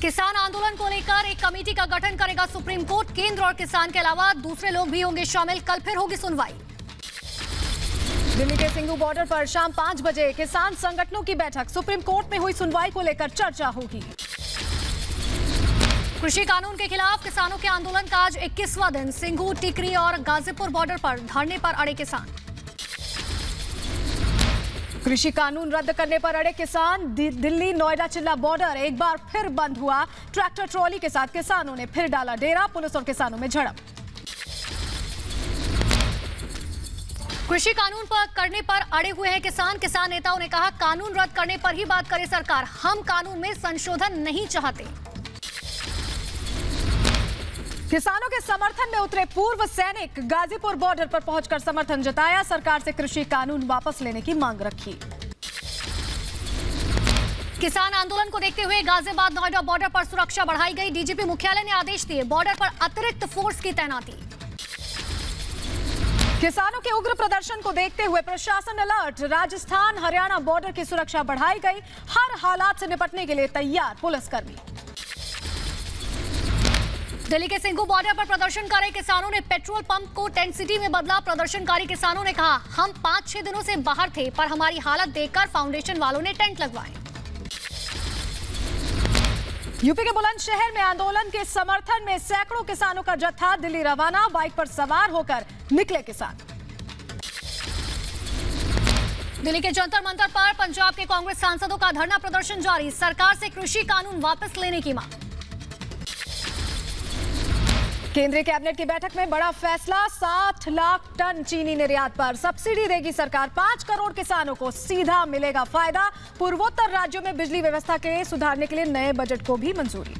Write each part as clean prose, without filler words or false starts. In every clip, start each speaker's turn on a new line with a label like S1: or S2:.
S1: किसान आंदोलन को लेकर एक कमेटी का गठन करेगा सुप्रीम कोर्ट। केंद्र और किसान के अलावा दूसरे लोग भी होंगे शामिल। कल फिर होगी सुनवाई।
S2: दिल्ली के सिंघू बॉर्डर पर शाम 5 बजे किसान संगठनों की बैठक। सुप्रीम कोर्ट में हुई सुनवाई को लेकर चर्चा होगी।
S1: कृषि कानून के खिलाफ किसानों के आंदोलन का आज 21वां दिन। सिंघू, टिकरी और गाजीपुर बॉर्डर पर धरने पर अड़े किसान।
S2: कृषि कानून रद्द करने पर अड़े किसान। दिल्ली नोएडा चिल्ला बॉर्डर एक बार फिर बंद हुआ। ट्रैक्टर ट्रॉली के साथ किसानों ने फिर डाला डेरा। पुलिस और किसानों में झड़प।
S1: कृषि कानून पर करने पर अड़े हुए हैं किसान। किसान नेताओं ने कहा, कानून रद्द करने पर ही बात करे सरकार, हम कानून में संशोधन नहीं चाहते।
S2: किसानों के समर्थन में उतरे पूर्व सैनिक। गाजीपुर बॉर्डर पर पहुंचकर समर्थन जताया। सरकार से कृषि कानून वापस लेने की मांग रखी।
S1: किसान आंदोलन को देखते हुए गाजियाबाद नोएडा बॉर्डर पर सुरक्षा बढ़ाई गई। डीजीपी मुख्यालय ने आदेश दिए, बॉर्डर पर अतिरिक्त फोर्स की तैनाती।
S2: किसानों के उग्र प्रदर्शन को देखते हुए प्रशासन अलर्ट। राजस्थान हरियाणा बॉर्डर की सुरक्षा बढ़ाई गई। हर हालात से निपटने के लिए तैयार पुलिसकर्मी।
S1: दिल्ली के सिंघू बॉर्डर पर प्रदर्शन कर रहे किसानों ने पेट्रोल पंप को टेंट सिटी में बदला। प्रदर्शनकारी किसानों ने कहा, हम 5-6 दिनों से बाहर थे, पर हमारी हालत देखकर फाउंडेशन वालों ने टेंट लगवाए।
S2: यूपी के बुलंदशहर में आंदोलन के समर्थन में सैकड़ों किसानों का जत्था दिल्ली रवाना। बाइक पर सवार होकर निकले किसान।
S1: दिल्ली के जंतर मंतर पर पंजाब के कांग्रेस सांसदों का धरना प्रदर्शन जारी। सरकार से कृषि कानून वापस लेने की मांग।
S2: केंद्रीय कैबिनेट की बैठक में बड़ा फैसला। 60 लाख टन चीनी निर्यात पर सब्सिडी देगी सरकार। 5 करोड़ किसानों को सीधा मिलेगा फायदा। पूर्वोत्तर राज्यों में बिजली व्यवस्था के सुधारने के लिए नए बजट को भी मंजूरी।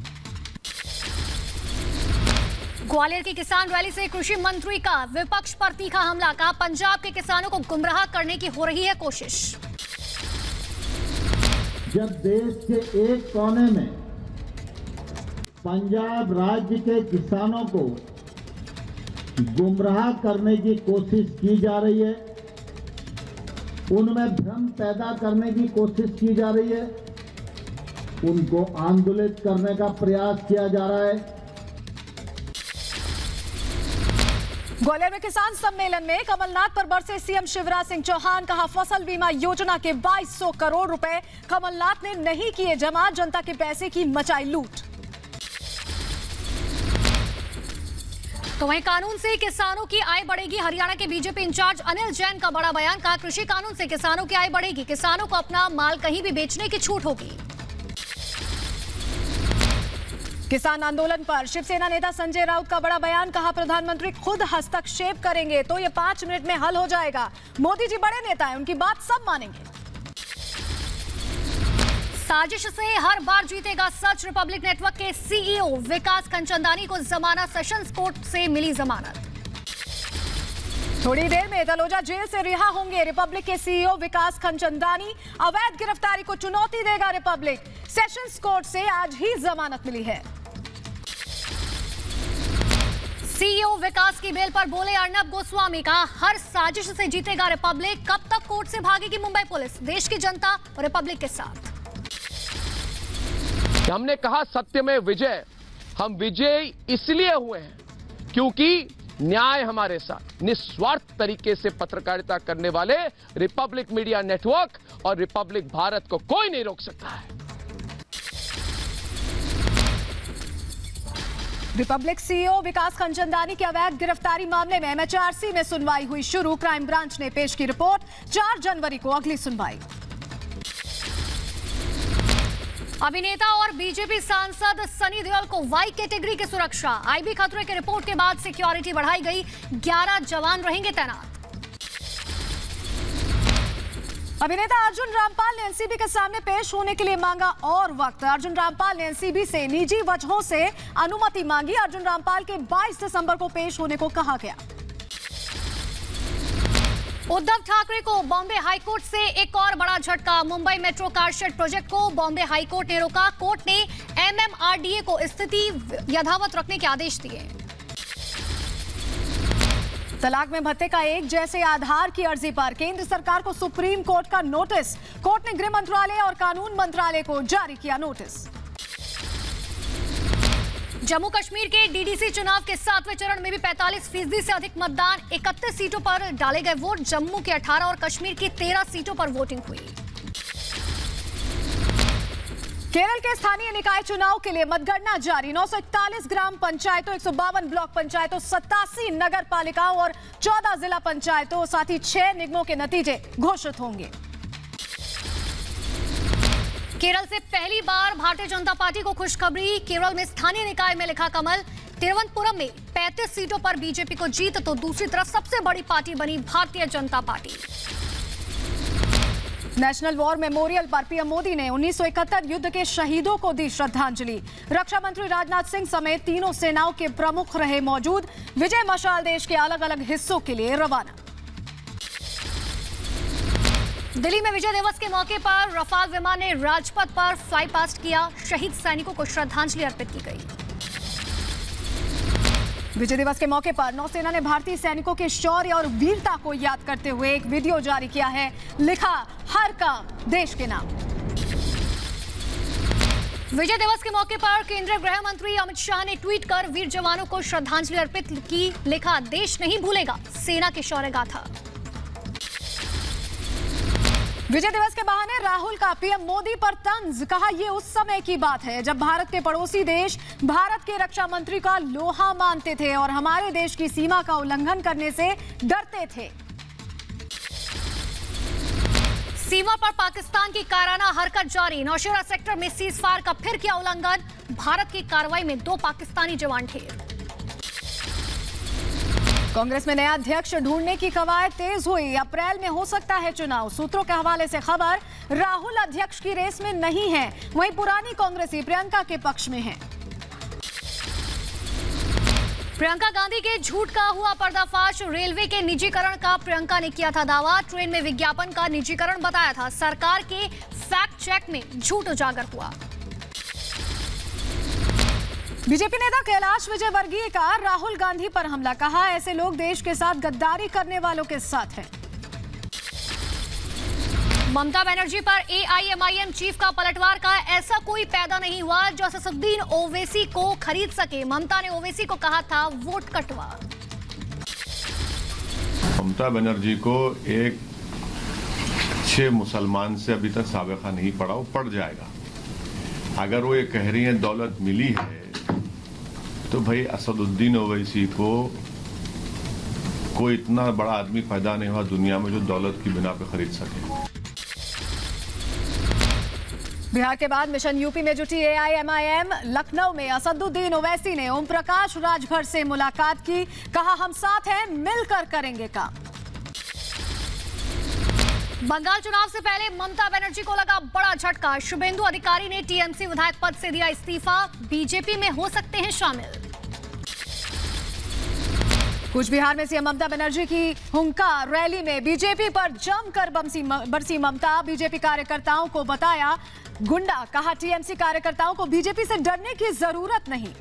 S1: ग्वालियर की किसान रैली से कृषि मंत्री का विपक्ष पर तीखा हमला। कहा, पंजाब के किसानों को गुमराह करने की हो रही है कोशिश।
S3: जब देश के एक कोने में पंजाब राज्य के किसानों को गुमराह करने की कोशिश की जा रही है, उनमें भ्रम पैदा करने की कोशिश की जा रही है, उनको आंदोलित करने का प्रयास किया जा रहा है।
S2: ग्वालियर में किसान सम्मेलन में कमलनाथ पर बरसे सीएम शिवराज सिंह चौहान। कहा, फसल बीमा योजना के 2200 करोड़ रुपए कमलनाथ ने नहीं किए जमा। जनता के पैसे की मचाई लूट।
S1: तो वहीं कानून से किसानों की आय बढ़ेगी। हरियाणा के बीजेपी इंचार्ज अनिल जैन का बड़ा बयान। कहा, कृषि कानून से किसानों की आय बढ़ेगी। किसानों को अपना माल कहीं भी बेचने की छूट होगी।
S2: किसान आंदोलन पर शिवसेना नेता संजय राउत का बड़ा बयान। कहा, प्रधानमंत्री खुद हस्तक्षेप करेंगे तो ये 5 मिनट में हल हो जाएगा। मोदी जी बड़े नेता हैं, उनकी बात सब मानेंगे।
S1: साजिश से हर बार जीतेगा सच। रिपब्लिक नेटवर्क के सीईओ विकास खंचंदानी को जमानत। सेशंस कोर्ट से मिली जमानत।
S2: थोड़ी देर में तलोजा जेल से रिहा होंगे रिपब्लिक के सीईओ विकास खंचंदानी। अवैध गिरफ्तारी को चुनौती देगा रिपब्लिक। सेशंस कोर्ट से आज ही जमानत मिली है।
S1: सीईओ विकास की बेल पर बोले अर्नब गोस्वामी। कहा, हर साजिश से जीतेगा रिपब्लिक। कब तक कोर्ट से भागेगी मुंबई पुलिस? देश की जनता और रिपब्लिक के साथ।
S4: हमने कहा, सत्य में विजय। हम विजयी इसलिए हुए हैं क्योंकि न्याय हमारे साथ। निस्वार्थ तरीके से पत्रकारिता करने वाले रिपब्लिक मीडिया नेटवर्क और रिपब्लिक भारत को कोई नहीं रोक सकता है।
S2: रिपब्लिक सीईओ विकास खंचंदानी के अवैध गिरफ्तारी मामले में एमएचआरसी में सुनवाई हुई शुरू। क्राइम ब्रांच ने पेश की रिपोर्ट। 4 जनवरी को अगली सुनवाई।
S1: अभिनेता और बीजेपी सांसद सनी देओल को वाई कैटेगरी की सुरक्षा। आईबी खतरे की रिपोर्ट के बाद सिक्योरिटी बढ़ाई गई। 11 जवान रहेंगे तैनात।
S2: अभिनेता अर्जुन रामपाल ने एनसीबी के सामने पेश होने के लिए मांगा और वक्त। अर्जुन रामपाल ने एनसीबी से निजी वजहों से अनुमति मांगी। अर्जुन रामपाल के 22 दिसंबर को पेश होने को कहा गया।
S1: उद्धव ठाकरे को बॉम्बे हाईकोर्ट से एक और बड़ा झटका। मुंबई मेट्रो कारशेड प्रोजेक्ट को बॉम्बे हाईकोर्ट ने रोका। कोर्ट ने एमएमआरडीए को स्थिति यथावत रखने के आदेश दिए।
S2: तलाक में भत्ते का एक जैसे आधार की अर्जी पर केंद्र सरकार को सुप्रीम कोर्ट का नोटिस। कोर्ट ने गृह मंत्रालय और कानून मंत्रालय को जारी किया नोटिस।
S1: जम्मू कश्मीर के डीडीसी चुनाव के 7वें चरण में भी 45% से अधिक मतदान, 31 सीटों पर डाले गए वोट। जम्मू के 18 और कश्मीर की 13 सीटों पर वोटिंग हुई।
S2: केरल के स्थानीय निकाय चुनाव के लिए मतगणना जारी। 941 ग्राम पंचायतों, 152 ब्लॉक पंचायतों, 87 नगर पालिकाओं और 14 जिला पंचायतों, साथ ही 6 निगमों के नतीजे घोषित होंगे।
S1: केरल से पहली बार भारतीय जनता पार्टी को खुशखबरी। केरल में स्थानीय निकाय में लिखा कमल। तिरुवनंतपुरम में 35 सीटों पर बीजेपी को जीत, तो दूसरी तरफ सबसे बड़ी पार्टी बनी Bharatiya Janata party.
S2: National war memorial पर पीएम मोदी ने 1971 युद्ध के शहीदों को दी श्रद्धांजलि। रक्षा मंत्री राजनाथ सिंह समेत तीनों सेनाओं के प्रमुख रहे मौजूद। विजय मशाल देश के अलग अलग हिस्सों के लिए रवाना।
S1: दिल्ली में विजय दिवस के मौके पर रफाल विमान ने राजपथ पर फ्लाई पास्ट किया। शहीद सैनिकों को श्रद्धांजलि अर्पित की गई।
S2: विजय दिवस के मौके पर नौसेना ने भारतीय सैनिकों के शौर्य और वीरता को याद करते हुए एक वीडियो जारी किया है। लिखा, हर काम देश के नाम।
S1: विजय दिवस के मौके पर केंद्रीय गृह मंत्री अमित शाह ने ट्वीट कर वीर जवानों को श्रद्धांजलि अर्पित की। लिखा, देश नहीं भूलेगा सेना की शौर्य गाथा।
S2: विजय दिवस के बहाने राहुल का पीएम मोदी पर तंज। कहा, ये उस समय की बात है जब भारत के पड़ोसी देश भारत के रक्षा मंत्री का लोहा मानते थे और हमारे देश की सीमा का उल्लंघन करने से डरते थे।
S1: सीमा पर पाकिस्तान की कायराना हरकत जारी। नौशेरा सेक्टर में सीजफायर का फिर किया उल्लंघन। भारत की कार्रवाई में 2 पाकिस्तानी जवान ढेर।
S2: कांग्रेस में नया अध्यक्ष ढूंढने की कवायद तेज हुई। अप्रैल में हो सकता है चुनाव। सूत्रों के हवाले से खबर, राहुल अध्यक्ष की रेस में नहीं है, वहीं पुरानी कांग्रेसी प्रियंका के पक्ष में है।
S1: प्रियंका गांधी के झूठ का हुआ पर्दाफाश। रेलवे के निजीकरण का प्रियंका ने किया था दावा। ट्रेन में विज्ञापन का निजीकरण बताया था। सरकार के फैक्ट चेक में झूठ उजागर हुआ।
S2: बीजेपी नेता कैलाश विजयवर्गीय का राहुल गांधी पर हमला। कहा, ऐसे लोग देश के साथ गद्दारी करने वालों के साथ हैं।
S1: ममता बनर्जी पर एआईएमआईएम चीफ का पलटवार। का ऐसा कोई पैदा नहीं हुआ जो असदुद्दीन ओवैसी को खरीद सके। ममता ने ओवैसी को कहा था वोट कटवा।
S5: ममता बनर्जी को एक अच्छे मुसलमान से अभी तक साबिका नहीं पड़ा, वो पड़ जाएगा। अगर वो ये कह रही है दौलत मिली है, तो भाई असदुद्दीन ओवैसी को कोई इतना बड़ा आदमी पैदा नहीं हुआ दुनिया में जो दौलत की बिना पे खरीद सके।
S2: बिहार के बाद मिशन यूपी में जुटी एआईएमआईएम। लखनऊ में असदुद्दीन ओवैसी ने ओम प्रकाश राजभर से मुलाकात की। कहा, हम साथ हैं, मिलकर करेंगे काम।
S1: बंगाल चुनाव से पहले ममता बनर्जी को लगा बड़ा झटका। शुभेंदु अधिकारी ने टीएमसी विधायक पद से दिया इस्तीफा। बीजेपी में हो सकते हैं शामिल।
S2: कुछ बिहार में सीएम ममता बनर्जी की हुंकार रैली में बीजेपी पर जमकर बरसी ममता। बीजेपी कार्यकर्ताओं को बताया गुंडा। कहा, टीएमसी कार्यकर्ताओं को बीजेपी से डरने की जरूरत नहीं।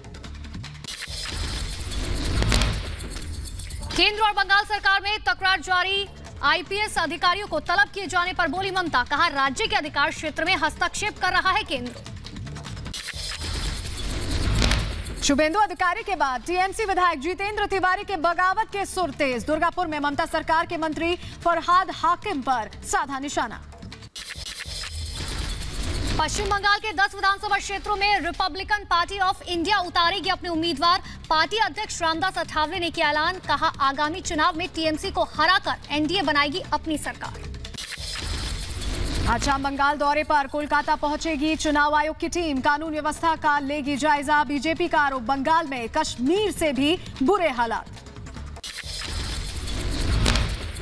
S1: केंद्र और बंगाल सरकार में तकरार जारी। आईपीएस अधिकारियों को तलब किए जाने पर बोली ममता। कहा, राज्य के अधिकार क्षेत्र में हस्तक्षेप कर रहा है केंद्र।
S2: शुभेंदु अधिकारी के बाद टीएमसी विधायक जितेंद्र तिवारी के बगावत के सुर तेज। दुर्गापुर में ममता सरकार के मंत्री फरहाद हाकिम पर साधा निशाना।
S1: पश्चिम बंगाल के 10 विधानसभा क्षेत्रों में रिपब्लिकन पार्टी ऑफ इंडिया उतारेगी अपने उम्मीदवार। पार्टी अध्यक्ष रामदास अठावले ने किया ऐलान। कहा, आगामी चुनाव में टीएमसी को हराकर एनडीए बनाएगी अपनी सरकार।
S2: अच्छा, बंगाल दौरे पर कोलकाता पहुंचेगी चुनाव आयोग की टीम। कानून व्यवस्था का लेगी जायजा। बीजेपी का आरोप, बंगाल में कश्मीर से भी बुरे हालात।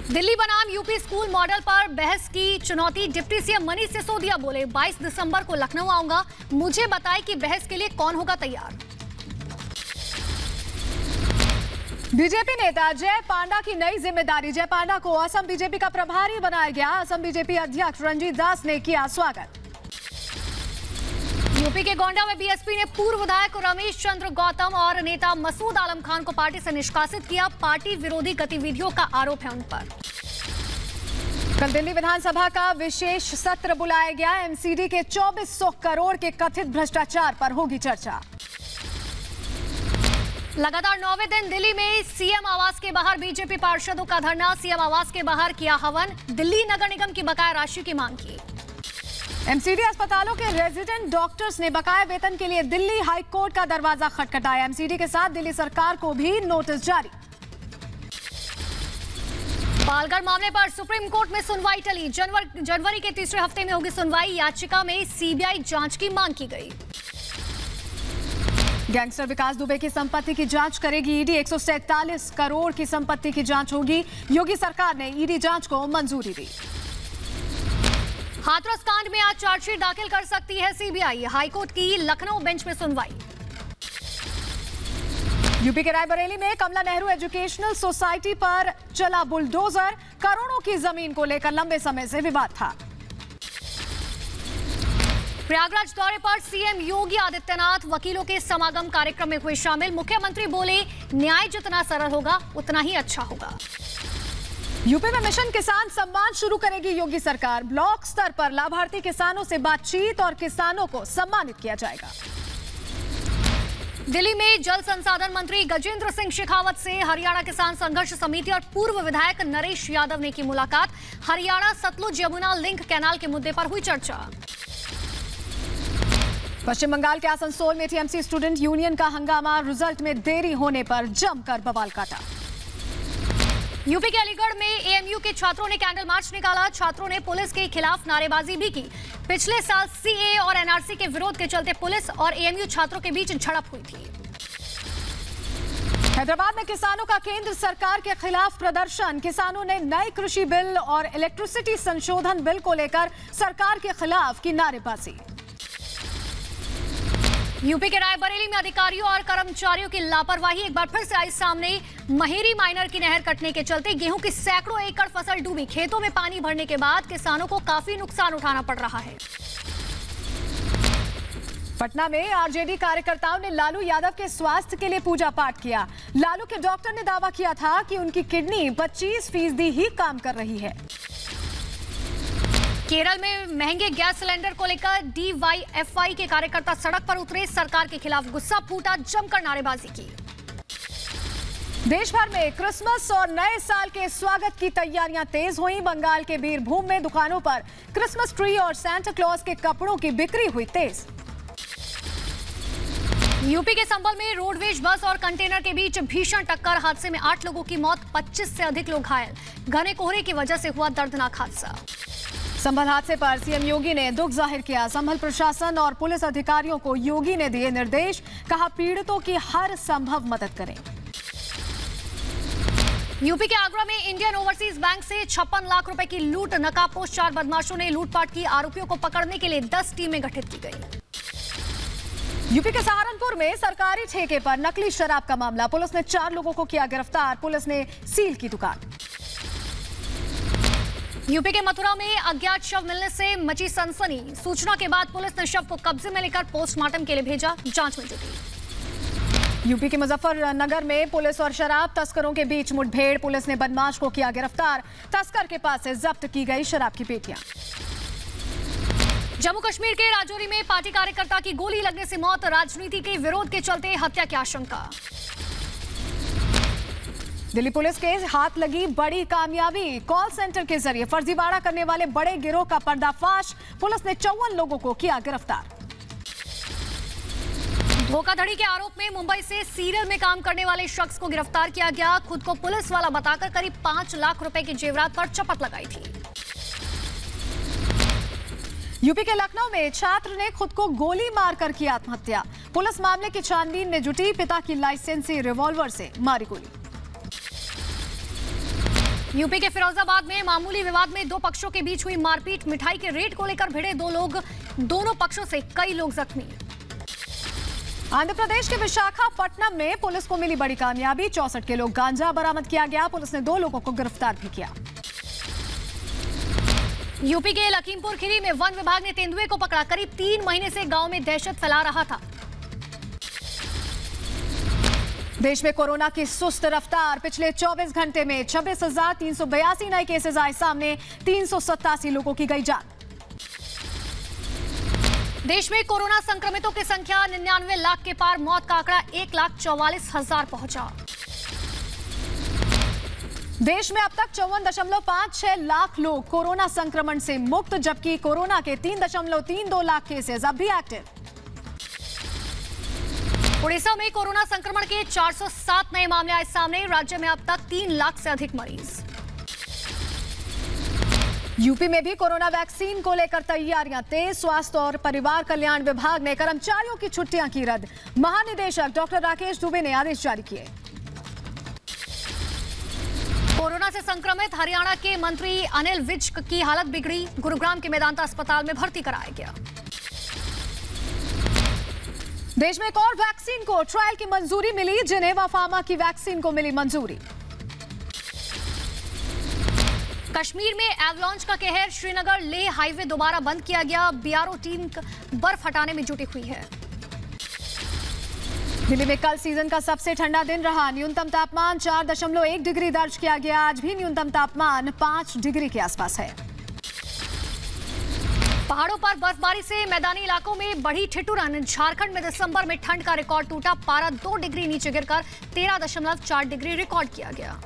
S1: दिल्ली बनाम यूपी स्कूल मॉडल पर बहस की चुनौती। डिप्टी सीएम मनीष सिसोदिया बोले, 22 दिसंबर को लखनऊ आऊंगा, मुझे बताएं कि बहस के लिए कौन होगा तैयार।
S2: बीजेपी नेता जय पांडा की नई जिम्मेदारी। जय पांडा को असम बीजेपी का प्रभारी बनाया गया। असम बीजेपी अध्यक्ष रंजीत दास ने किया स्वागत।
S1: यूपी के गोंडा में बीएसपी ने पूर्व विधायक रमेश चंद्र गौतम और नेता मसूद आलम खान को पार्टी से निष्कासित किया। पार्टी विरोधी गतिविधियों का आरोप है उन पर।
S2: कल दिल्ली विधानसभा का विशेष सत्र बुलाया गया। एमसीडी के 2400 करोड़ के कथित भ्रष्टाचार पर होगी चर्चा।
S1: लगातार 9वें दिन दिल्ली में सीएम आवास के बाहर बीजेपी पार्षदों का धरना। सीएम आवास के बाहर किया हवन, दिल्ली नगर निगम की बकाया राशि की मांग की।
S2: एमसीडी अस्पतालों के रेजिडेंट डॉक्टर्स ने बकाया वेतन के लिए दिल्ली हाई कोर्ट का दरवाजा खटखटाया। एमसीडी के साथ दिल्ली सरकार को भी नोटिस जारी।
S1: पालघर मामले पर सुप्रीम कोर्ट में सुनवाई टली। जनवरी के तीसरे हफ्ते में होगी सुनवाई। याचिका में सीबीआई जांच की मांग की गई।
S2: गैंगस्टर विकास दुबे की संपत्ति की जांच करेगी ईडी। 147 करोड़ की संपत्ति की जांच होगी। योगी सरकार ने ईडी जांच को मंजूरी दी।
S1: हाथरस कांड में आज चार्जशीट दाखिल कर सकती है सीबीआई। हाईकोर्ट की लखनऊ बेंच में सुनवाई।
S2: यूपी के रायबरेली में कमला नेहरू एजुकेशनल सोसाइटी पर चला बुलडोजर। करोड़ों की जमीन को लेकर लंबे समय से विवाद था।
S1: प्रयागराज दौरे पर सीएम योगी आदित्यनाथ वकीलों के समागम कार्यक्रम में हुए शामिल। मुख्यमंत्री बोले, न्याय जितना सरल होगा उतना ही अच्छा होगा।
S2: यूपी में मिशन किसान सम्मान शुरू करेगी योगी सरकार। ब्लॉक स्तर पर लाभार्थी किसानों से बातचीत और किसानों को सम्मानित किया जाएगा।
S1: दिल्ली में जल संसाधन मंत्री गजेंद्र सिंह शेखावत से हरियाणा किसान संघर्ष समिति और पूर्व विधायक नरेश यादव ने की मुलाकात। हरियाणा सतलुज यमुना लिंक कैनाल के मुद्दे पर हुई चर्चा।
S2: पश्चिम बंगाल के आसनसोल में टीएमसी स्टूडेंट यूनियन का हंगामा। रिजल्ट में देरी होने पर जमकर बवाल काटा।
S1: यूपी के अलीगढ़ में एएमयू के छात्रों ने कैंडल मार्च निकाला। छात्रों ने पुलिस के खिलाफ नारेबाजी भी की। पिछले साल सीएए और एनआरसी के विरोध के चलते पुलिस और एएमयू छात्रों के बीच झड़प हुई थी।
S2: हैदराबाद में किसानों का केंद्र सरकार के खिलाफ प्रदर्शन। किसानों ने नए कृषि बिल और इलेक्ट्रिसिटी संशोधन बिल को लेकर सरकार के खिलाफ की नारेबाजी।
S1: यूपी के रायबरेली में अधिकारियों और कर्मचारियों की लापरवाही एक बार फिर से आई सामने। महेरी माइनर की नहर कटने के चलते गेहूं की सैकड़ों एकड़ फसल डूबी। खेतों में पानी भरने के बाद किसानों को काफी नुकसान उठाना पड़ रहा है।
S2: पटना में आरजेडी कार्यकर्ताओं ने लालू यादव के स्वास्थ्य के लिए पूजा पाठ किया। लालू के डॉक्टर ने दावा किया था कि उनकी किडनी 25% ही काम कर रही है।
S1: केरल में महंगे गैस सिलेंडर को लेकर डीवाईएफआई के कार्यकर्ता सड़क पर उतरे। सरकार के खिलाफ गुस्सा फूटा, जमकर नारेबाजी की।
S2: देश भर में क्रिसमस और नए साल के स्वागत की तैयारियां तेज हुई। बंगाल के बीरभूम में दुकानों पर क्रिसमस ट्री और सांता क्लॉज के कपड़ों की बिक्री हुई तेज।
S1: यूपी के संभल में रोडवेज बस और कंटेनर के बीच भीषण टक्कर। हादसे में 8 लोगों की मौत, 25 से अधिक लोग घायल। घने कोहरे की वजह से हुआ दर्दनाक हादसा।
S2: संभल हादसे पर सीएम योगी ने दुख जाहिर किया। संभल प्रशासन और पुलिस अधिकारियों को योगी ने दिए निर्देश। कहा, पीड़ितों की हर संभव मदद करें।
S1: यूपी के आगरा में इंडियन ओवरसीज बैंक से 56 लाख रुपए की लूट। नकाबपोश 4 बदमाशों ने लूटपाट की। आरोपियों को पकड़ने के लिए 10 टीमें गठित की गई।
S2: यूपी के सहारनपुर में सरकारी ठेके पर नकली शराब का मामला। पुलिस ने 4 लोगों को किया गिरफ्तार। पुलिस ने सील की दुकान।
S1: यूपी के मथुरा में अज्ञात शव मिलने से मची सनसनी। सूचना के बाद पुलिस ने शव को कब्जे में लेकर पोस्टमार्टम के लिए भेजा। जांच में जुटी।
S2: यूपी के मुजफ्फरनगर में पुलिस और शराब तस्करों के बीच मुठभेड़। पुलिस ने बदमाश को किया गिरफ्तार। तस्कर के पास से जब्त की गई शराब की पेटियां।
S1: जम्मू कश्मीर के राजौरी में पार्टी कार्यकर्ता की गोली लगने से मौत। राजनीति के विरोध के चलते हत्या की आशंका।
S2: दिल्ली पुलिस के हाथ लगी बड़ी कामयाबी। कॉल सेंटर के जरिए फर्जीवाड़ा करने वाले बड़े गिरोह का पर्दाफाश। पुलिस ने 54 लोगों को किया गिरफ्तार।
S1: धोखाधड़ी के आरोप में मुंबई से सीरियल में काम करने वाले शख्स को गिरफ्तार किया गया। खुद को पुलिस वाला बताकर करीब 5 लाख रुपए के जेवरात पर चपत लगाई थी।
S2: यूपी के लखनऊ में छात्र ने खुद को गोली मारकर की आत्महत्या। पुलिस मामले की छानबीन में जुटी। पिता की लाइसेंसी रिवॉल्वर से मारी गोली।
S1: यूपी के फिरोजाबाद में मामूली विवाद में 2 पक्षों के बीच हुई मारपीट। मिठाई के रेट को लेकर भिड़े 2 लोग। दोनों पक्षों से कई लोग जख्मी।
S2: आंध्र प्रदेश के विशाखापट्टनम में पुलिस को मिली बड़ी कामयाबी। 64 किलो गांजा बरामद किया गया। पुलिस ने 2 लोगों को गिरफ्तार भी किया।
S1: यूपी के लखीमपुर खीरी में वन विभाग ने तेंदुए को पकड़ा। करीब 3 महीने से गांव में दहशत फैला रहा था।
S2: देश में कोरोना की सुस्त रफ्तार। पिछले 24 घंटे में 26,382 नए केसेस आए सामने। 387 लोगों की गई जान।
S1: देश में कोरोना संक्रमितों की संख्या 99 लाख के पार, मौत का आंकड़ा 1,44,000 पहुंचा।
S2: देश में अब तक 54.56 लाख लोग कोरोना संक्रमण से मुक्त, जबकि कोरोना के 3.32 लाख केसेस अब भी एक्टिव।
S1: उड़ीसा में कोरोना संक्रमण के 407 नए मामले आए सामने, राज्य में अब तक 3 लाख से अधिक मरीज।
S2: यूपी में भी कोरोना वैक्सीन को लेकर तैयारियां तेज, स्वास्थ्य और परिवार कल्याण विभाग ने कर्मचारियों की छुट्टियां की रद्द। महानिदेशक डॉक्टर राकेश दुबे ने आदेश जारी किए।
S1: कोरोना से संक्रमित हरियाणा के मंत्री अनिल विज की हालत बिगड़ी, गुरुग्राम के मेदांता अस्पताल में भर्ती कराया गया।
S2: देश में एक और वैक्सीन को ट्रायल की मंजूरी मिली, जिनेवा फार्मा की वैक्सीन को मिली मंजूरी।
S1: कश्मीर में एवलांच का कहर, श्रीनगर लेह हाईवे दोबारा बंद किया गया, बीआरओ टीम बर्फ हटाने में जुटी हुई है।
S2: दिल्ली में कल सीजन का सबसे ठंडा दिन रहा, न्यूनतम तापमान 4.1 डिग्री दर्ज किया गया। आज भी न्यूनतम तापमान 5 डिग्री के आसपास है।
S1: पहाड़ों पर बर्फबारी से मैदानी इलाकों में बढ़ी ठिठुरन, झारखंड में दिसंबर में ठंड का रिकॉर्ड टूटा, पारा 2 डिग्री नीचे गिरकर 13.4 डिग्री रिकॉर्ड किया गया।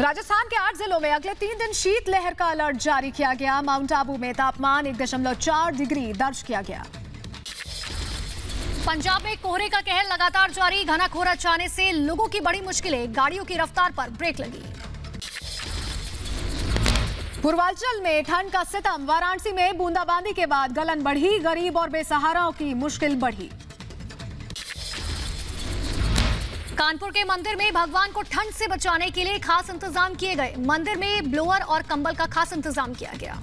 S2: राजस्थान के 8 जिलों में अगले 3 दिन शीतलहर का अलर्ट जारी किया गया। माउंट आबू में तापमान 1.4 डिग्री दर्ज किया गया।
S1: पंजाब में कोहरे का कहर लगातार जारी, घना कोहरा छाने से लोगों की बड़ी मुश्किलें, गाड़ियों की रफ्तार पर ब्रेक लगी।
S2: पूर्वांचल में ठंड का सितम, वाराणसी में बूंदाबांदी के बाद गलन बढ़ी, गरीब और बेसहाराओं की मुश्किल बढ़ी।
S1: कानपुर के मंदिर में भगवान को ठंड से बचाने के लिए खास इंतजाम किए गए, मंदिर में ब्लोअर और कंबल का खास इंतजाम किया गया।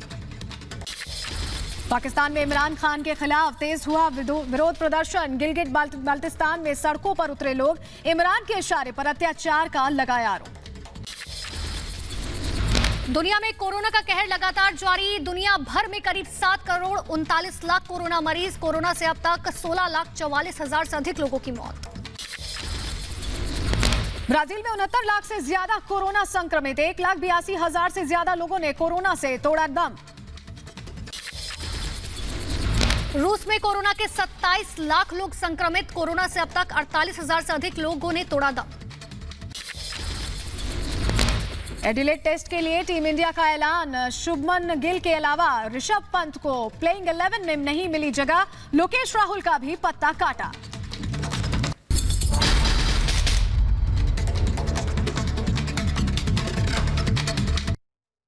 S2: पाकिस्तान में इमरान खान के खिलाफ तेज हुआ विरोध प्रदर्शन, गिलगिट बाल्टिस्तान में सड़कों पर उतरे लोग, इमरान के इशारे पर अत्याचार का लगाया आरोप।
S1: दुनिया में कोरोना का कहर लगातार जारी, दुनिया भर में करीब 7 करोड़ 39 लाख कोरोना मरीज, कोरोना से अब तक 16,44,000 से अधिक लोगों की मौत।
S2: ब्राजील में 69 लाख से ज्यादा कोरोना संक्रमित, 1,82,000 से ज्यादा लोगों ने कोरोना से तोड़ा दम।
S1: रूस में कोरोना के 27 लाख लोग संक्रमित, कोरोना से अब तक 48,000 से अधिक लोगों ने तोड़ा दम।
S2: एडिलेड टेस्ट के लिए टीम इंडिया का ऐलान, शुभमन गिल के अलावा ऋषभ पंत को प्लेइंग 11 में नहीं मिली जगह, लोकेश राहुल का भी पत्ता काटा।